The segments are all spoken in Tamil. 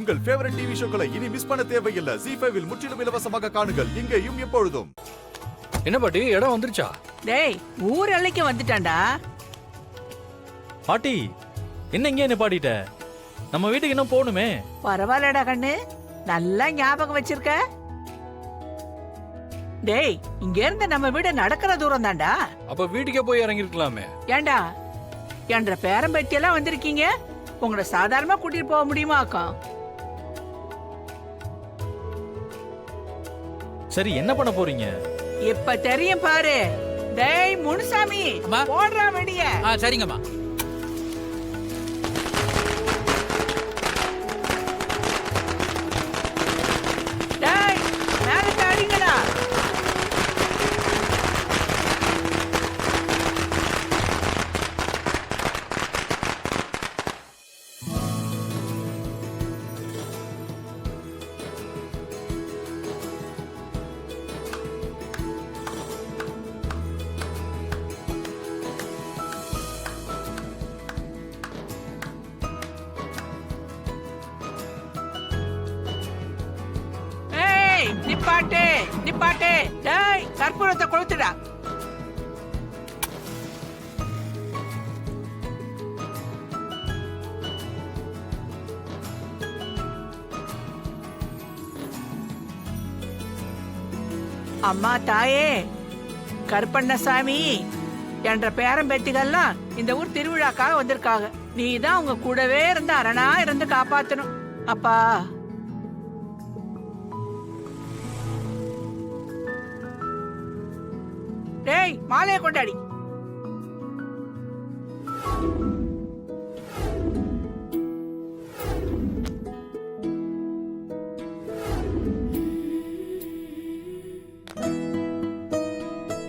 உங்கள் ஃபேவரட் டிவி ஷோக்களை இனி மிஸ் பண்ண தேவையில்லை. ஜீ5 இல் முற்றிலும் இலவசமாக காணுங்கள், இங்கேயும் எப்பொழுதும். என்ன பாட்டி, இடம் வந்துருச்சா? டேய், ஊர் எல்லைக்கு வந்துட்டான்டா. பாட்டி, என்ன இங்கே என்ன பாடிட்ட? நம்ம வீட்டுக்கு இன்னும் போகணுமே. பரவாயில்லடா கண்ணு, நல்லா ஞாபகம் வச்சிருக்க. டேய், இங்க இருந்து நம்ம வீடு நடக்கிற தூரம் தான்டா. அப்ப வீட்டுக்கே போய் இறங்கிருக்கலாமே. ஏண்டா, என்ற பேரம்பேத்தி எல்லாம் வந்திருக்கீங்க, உங்களை சாதாரணமா கூட்டிட்டு போக முடியுமா அக்கா? சரி, என்ன பண்ண போறீங்க? இப்ப தெரியும் பாரு. டேய் முனுசாமி, போடுறா வெடிய. சரிங்கம்மா. டேய், மேல தாடிங்கடா. நிப்பாட்டு நிப்பாட்டு. டேய், கற்பூரத்தை கொளுத்துடா. அம்மா தாயே, கருப்பண்ணசாமி என்ற பேரம்பேத்திகள்லாம் இந்த ஊர் திருவிழாக்காக வந்திருக்காங்க. நீ தான் உங்க கூடவே இருந்து அரணா இருந்து காப்பாத்தணும் அப்பா. டேய், மாலையை கொண்டாடி.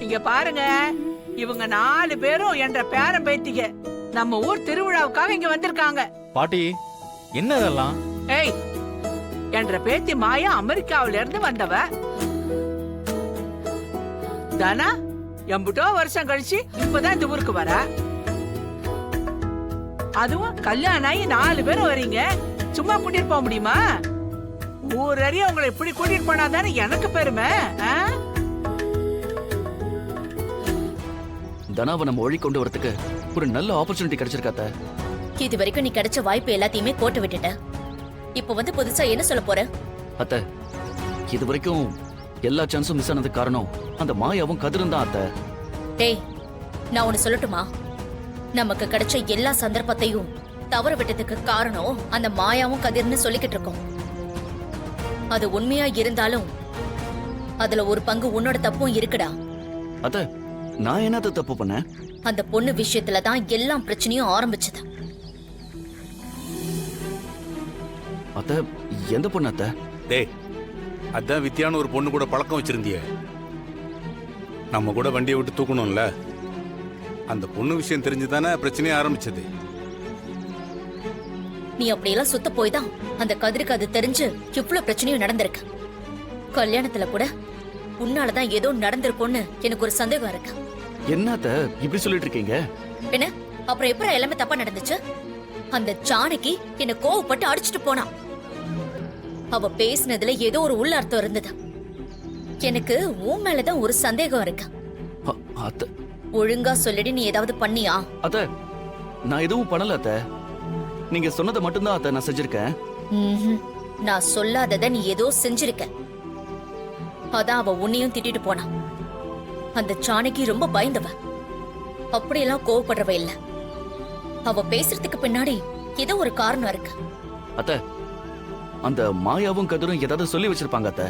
இங்க பாருங்க, இவங்க 4 பேரும் என்ற பேரன் பேத்திக நம்ம ஊர் திருவிழாவுக்காக இங்க வந்திருக்காங்க. பாட்டி, என்ன இதெல்லாம்? ஏய், என்ற பேத்தி மாயா அமெரிக்காவில இருந்து வந்தவ. தானா எம்புட்டோ வருஷம் கழிச்சு இப்பதான் இந்த ஊருக்கு வர. அதுவும் கல்யாணம் ஆகி 4 பேரும் வரீங்க, சும்மா கூட்டிட்டு போக முடியுமா? ஊர் அறிய உங்களை இப்படி கூட்டிட்டு போனாதானே எனக்கு பெருமை. தனாவை நம்ம ஒழி கொண்டு வரதுக்கு ஒரு நல்ல ஆப்பர்ச்சுனிட்டி கிடைச்சிருக்காத்த. இது வரைக்கும் நீ கிடைச்ச வாய்ப்பு எல்லாத்தையுமே கோட்டை விட்டுட்ட. இப்ப வந்து புதுசா என்ன சொல்ல போற? அத்த, இது வரைக்கும் எல்லா சான்ஸும் மிஸ் ஆனதுக்கு காரணம் அந்த மாயாவும் கதிரும் தான் அத்த. டேய், நான் ஒன்னு சொல்லட்டுமா? நமக்கு கிடைச்ச எல்லா சந்தர்ப்பத்தையும் தவற விட்டதுக்கு காரணம் அந்த மாயாவும் கதிர்னு சொல்லிக்கிட்டு இருக்கோம். அது உண்மையா இருந்தாலும் அதுல ஒரு பங்கு உன்னோட தப்பும் இருக்குடா. அத்த, நான் என்னத்த தப்பு பண்ணேன்? அந்த பொண்ணு விஷயத்துல தான் எல்லா பிரச்சனையும் ஆரம்பிச்சது. அத்த, எந்த பொண்ணு அத்த? டேய், அதான் வித்தியான ஒரு பொண்ணு கூட பழக்கம் வச்சிருந்திய. நம்ம கூட வண்டியை விட்டு தூக்கணும்ல. அந்த பொண்ணு விஷயம் தெரிஞ்சுதானே பிரச்சனையே ஆரம்பிச்சது. நீ அப்படியெல்லாம் சுத்த போய் தான் அந்த கதிருக்கு அது தெரிஞ்சு இவ்வளவு பிரச்சனையும் நடந்திருக்கு. கல்யாணத்துல கூட உன்னாலதான் ஏதோ நடந்திருக்கும்னு எனக்கு ஒரு சந்தேகம் இருக்கு. என்னத்த இப்படி சொல்லிட்டு இருக்கீங்க? என்ன அப்புறம் எப்படி எல்லாமே தப்பா நடந்துச்சு? அந்த ஜானகி என்ன கோவப்பட்டு அடிச்சுட்டு போனா. அவ பேசினதுல ஏதோ ஒரு உள்ள அர்த்தம் இருந்தது. எனக்கு உன் மேலதான் ஒரு சந்தேகம் இருக்கு. அத்த, ஒழுங்கா சொல்லிடு, நீ ஏதாவது பண்ணியா? அத்த, நான் எதுவும் பண்ணல அத்த. நீங்க சொன்னதை மட்டும்தான் அத்த நான் செஞ்சிருக்கேன். நான் சொல்லாதத நீ ஏதோ செஞ்சிருக்க. அதான் அவ உன்னையும் திட்டிட்டு போனா. அந்த ஜானகி ரொம்ப பயந்தவ, அப்படியெல்லாம் கோவப்படுறவ இல்ல. அவ பேசுறதுக்கு பின்னாடி ஏதோ ஒரு காரணம் இருக்கு. அத்த, அந்த மாயாவும் கதிரும் ஏதாவது சொல்லி வச்சிருப்பாங்க அத்த.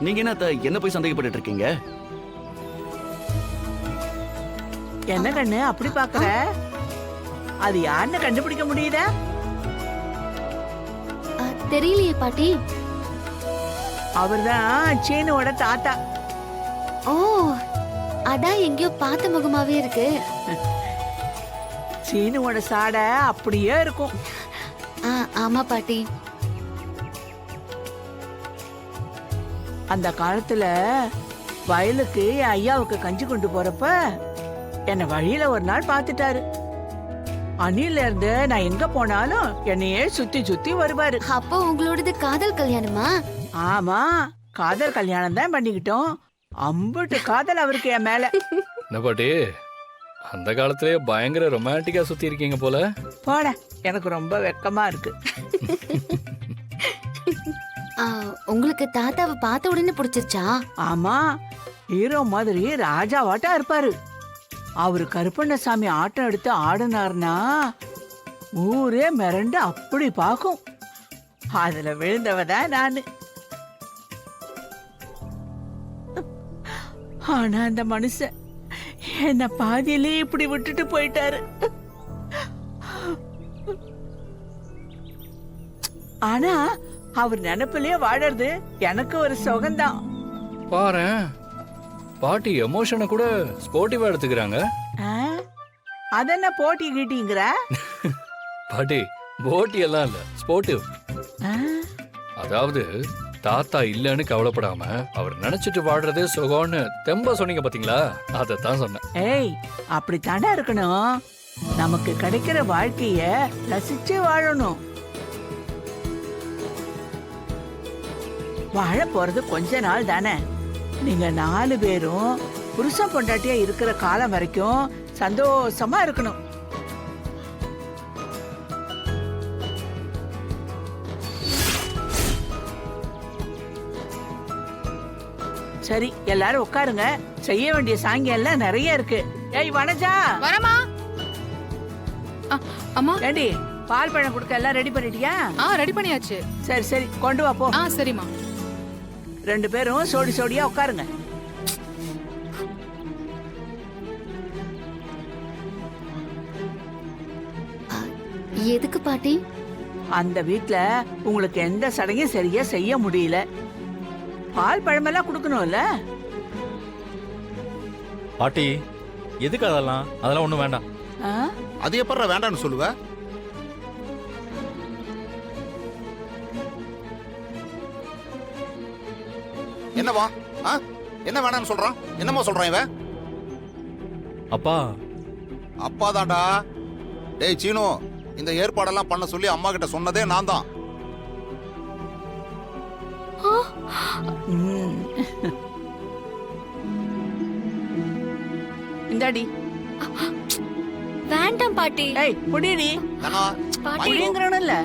நீங்க என்ன அத்த என்ன போய் சந்தேகப்பட்டு இருக்கீங்க? என்ன கண்ணு அப்படி பாக்குற? அது யாருன்னு கண்டுபிடிக்க முடியுதா? தெரியலையே பாட்டி. அவர்தான் சீனுவோட தாத்தா. ஓ, அதான் எங்கேயோ பார்த்த முகமாவே இருக்கு. சீனுவோட சாடை அப்படியே இருக்கும். ஆமா பாட்டி. அந்த காலத்துல வயலுக்கு ஐயாவுக்கு கஞ்சி கொண்டு போறப்ப என்ன வழியில ஒரு நாள் பாத்துட்டாரு. அணில இருந்து நான் எங்க போனாலும் என்னையே சுத்தி சுத்தி வருவாரு. அப்போ உங்களோடது காதல் கல்யாணமா? ஆமா, காதல் கல்யாணம் தான் பண்ணிக்கிட்டோம். அம்புட்டு காதல் அவருக்கு என் மேல. என்ன பாட்டி அந்த காலத்திலேயே பயங்கர ரொமான்டிக்கா சுத்தி இருக்கீங்க போல. போட, எனக்கு ரொம்ப வெக்கமா இருக்கு. ஆ, உங்களுக்கு தாத்தாவை பார்த்த உடனே பிடிச்சிருச்சா? ஆமா, ஹீரோ மாதிரி ராஜாவாட்டா இருப்பாரு. அவரு கருப்பண்ணசாமி ஆட்டம் எடுத்து ஆடினார்னா ஊரே மிரண்டு அப்படி பாக்கும். அதுல விழுந்தவதான் நானு. ஆனா அந்த மனுஷன் என்ன பாதியிலே இப்படி விட்டுட்டு போயிட்டாரு. ஆனா அவர் நினைப்பிலேயே வாழறது எனக்கு ஒரு சுகம்தான். பாரேன் பாட்டி எமோஷனை கூட ஸ்போர்ட்டிவா எடுத்துக்கிறாங்க. ஆ? அதென்ன போட்டி கீட்டிங்கிற? பாட்டி போட்டி எல்லாம் இல்ல, ஸ்போர்ட்டிவ். ஆ? அதாவது தாத்தா இல்லன்னு கவலைப்படாம அவர் நினைச்சிட்டு வாடுறதே சுகம்னு தெம்பா சொன்னீங்க பாத்தீங்களா, அதைத்தான் சொன்னேன். ஏய், அப்படித்தானே இருக்கணும். நமக்கு கிடைக்கிற வாழ்க்கைய ரசிச்சு வாழணும். வாழ போறது கொஞ்ச நாள் தானே. நீங்க 4 பேரும் புருஷன் பொண்டாட்டியா இருக்கிற காலம் வரைக்கும் சந்தோஷமா இருக்கணும். சரி, எல்லாரும் உட்காருங்க. செய்ய வேண்டிய சாங்கியம் எல்லாம் நிறைய இருக்கு. ஏய் வனஜா, வரமா? அம்மா. ஏண்டி பால் பழம் கொடுக்க எல்லாம் ரெடி பண்ணிட்டியா? ரெடி பண்ணியாச்சு. சரி சரி, கொண்டு வா போ. சரிம்மா. 2 பேரும் சோடி சோடியா உட்காருங்க. எதுக்கு பாட்டி? அந்த வீட்ல உங்களுக்கு எந்த சடங்கும் சரியா செய்ய முடியல. பால் பழமெல்லாம் கொடுக்கணும்ல. பாட்டி எதுக்கு அதெல்லாம்? அதெல்லாம் ஒண்ணும் வேண்டாம். ஆ? அது எப்பற வேண்டாம்னு சொல்லுவ? என்னவா? என்ன வேண்டாம்னு சொல்றான்? என்னமா சொல்றான் இவன்? அப்பா அப்பா தான்டா. டேய் சீனு, இந்த ஏற்பாடெல்லாம் பண்ண சொல்லி அம்மா கிட்ட சொன்னதே நான் தான். ம். இந்தாடி. வேண்டாம் பாட்டி. ஏய் புடிடி. தானா? பாட்டி புடிங்கறணும்ல.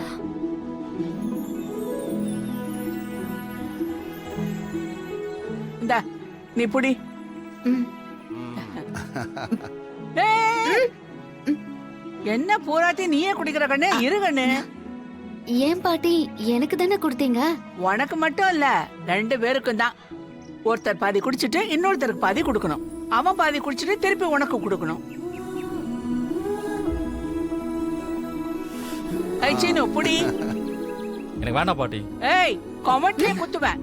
இந்தா நீ புடி. ம். ஏய், என்ன பூராத்தி நீயே குடிக்கிற கண்ணு? இரு கண்ணு. ஏன் பாட்டி, எனக்கு தானே கொடுத்தீங்க? உனக்கு மட்டும் இல்ல, 2 பேருக்கும் தான். ஒருத்தர் பாதி குடிச்சிட்டு இன்னொருத்தருக்கு பாதி கொடுக்கணும். அவன் பாதி குடிச்சிட்டு திருப்பி உனக்கு கொடுக்கணும். ஐ சீனு புடி. எனக்கு வேண்டாம் பாட்டி. ஏய், கொமட்டிலே குத்துவேன்.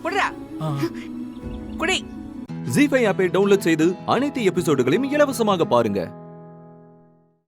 புடிடா. குடி. ஜீ5 ஆப்பை டவுன்லோட் செய்து அனைத்து எபிசோடுகளையும் இலவசமாக பாருங்க.